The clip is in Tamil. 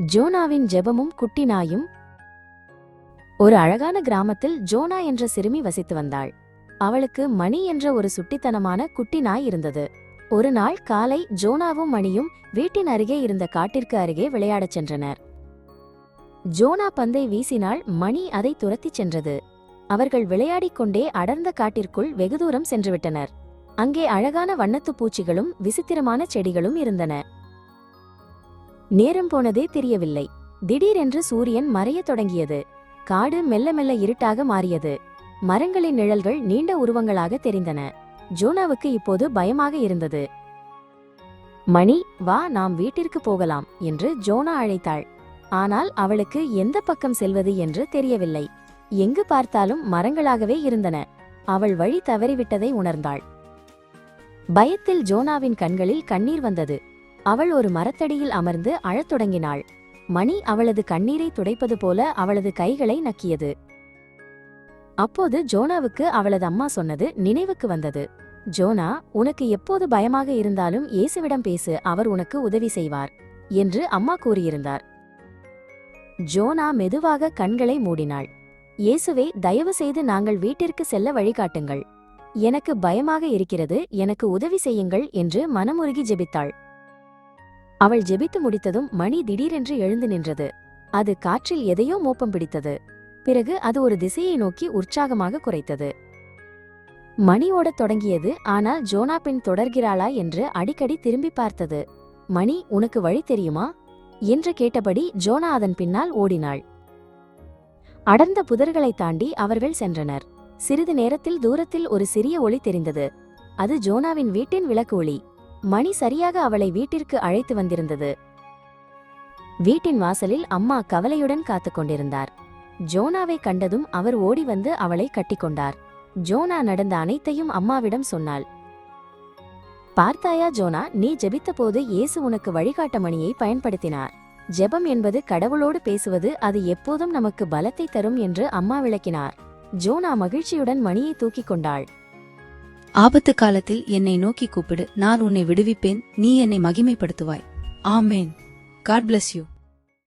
ஜோனாவின் ஜெபமும் குட்டி நாயும். ஒரு அழகான கிராமத்தில் ஜோனா என்ற சிறுமி வசித்து வந்தாள். அவளுக்கு மணி என்ற ஒரு சுட்டித்தனமான குட்டி நாய் இருந்தது. ஒரு நாள் காலை ஜோனாவும் மணியும் வீட்டின் அருகே இருந்த காட்டிற்கு அருகே விளையாடச் சென்றனர். ஜோனா பந்தை வீசினாள், மணி அதை துரத்திச் சென்றது. அவர்கள் விளையாடிக் கொண்டே அடர்ந்த காட்டிற்குள் வெகு தூரம் சென்றுவிட்டனர். அங்கே அழகான வண்ணத்துப் பூச்சிகளும் விசித்திரமான செடிகளும் இருந்தன. நேரம் போனதே தெரியவில்லை. திடீரென்று சூரியன் மறையத் தொடங்கியது. காடு மெல்ல மெல்ல இருட்டாக மாறியது. மரங்களின் நிழல்கள் நீண்ட உருவங்களாக தெரிந்தன. ஜோனாவுக்கு இப்போது பயமாக இருந்தது. மணி, வா, நாம் வீட்டிற்கு போகலாம் என்று ஜோனா அழைத்தாள். ஆனால் அவளுக்கு எந்த பக்கம் செல்வது என்று தெரியவில்லை. எங்கு பார்த்தாலும் மரங்களாகவே இருந்தன. அவள் வழி தவறிவிட்டதை உணர்ந்தாள். பயத்தில் ஜோனாவின் கண்களில் கண்ணீர் வந்தது. அவள் ஒரு மரத்தடியில் அமர்ந்து அழத் தொடங்கினாள். மணி அவளது கண்ணீரை துடைப்பது போல அவளது கைகளை நக்கியது. அப்போது ஜோனாவுக்கு அவளது அம்மா சொன்னது நினைவுக்கு வந்தது. ஜோனா, உனக்கு எப்போது பயமாக இருந்தாலும் இயேசுவிடம் பேசு, அவர் உனக்கு உதவி செய்வார் என்று அம்மா கூறியிருந்தார். ஜோனா மெதுவாக கண்களை மூடினாள். இயேசுவே, தயவு செய்து நாங்கள் வீட்டிற்கு செல்ல வழிகாட்டுங்கள். எனக்கு பயமாக இருக்கிறது, எனக்கு உதவி செய்யுங்கள் என்று மனமுருகி ஜெபித்தாள். அவள் ஜெபித்து முடித்ததும் மணி திடீரென்று எழுந்து நின்றது. அது காற்றில் எதையோ மோப்பம் பிடித்தது. பிறகு அது ஒரு திசையை நோக்கி உற்சாகமாக குரைத்தது. மணி ஓடத் தொடங்கியது. ஆனால் ஜோனா பின் தொடர்கிறாளா என்று அடிக்கடி திரும்பி பார்த்தது. மணி, உனக்கு வழி தெரியுமா என்று கேட்டபடி ஜோனா அதன் பின்னால் ஓடினாள். அடர்ந்த புதர்களை தாண்டி அவர்கள் சென்றனர். சிறிது நேரத்தில் தூரத்தில் ஒரு சிறிய ஒளி தெரிந்தது. அது ஜோனாவின் வீட்டின் விளக்கு ஒளி. மணி சரியாக அவளை வீட்டிற்கு அழைத்து வந்திருந்தது. வீட்டின் வாசலில் அம்மா கவலையுடன் காத்துக் கொண்டிருந்தார். ஜோனாவை கண்டதும் அவர் ஓடி வந்து அவளை கட்டிக்கொண்டார். ஜோனா நடந்த அனைத்தையும் அம்மாவிடம் சொன்னாள். பார்த்தாயா ஜோனா, நீ ஜெபித்த போது இயேசு உனக்கு வழிகாட்ட மணியை பயன்படுத்தினார். ஜெபம் என்பது கடவுளோடு பேசுவது, அது எப்போதும் நமக்கு பலத்தை தரும் என்று அம்மா விளக்கினார். ஜோனா மகிழ்ச்சியுடன் மணியை தூக்கிக் கொண்டாள். ஆபத்து காலத்தில் என்னை நோக்கி கூப்பிடு, நான் உன்னை விடுவிப்பேன், நீ என்னை மகிமைப்படுத்துவாய். ஆமேன். God bless you.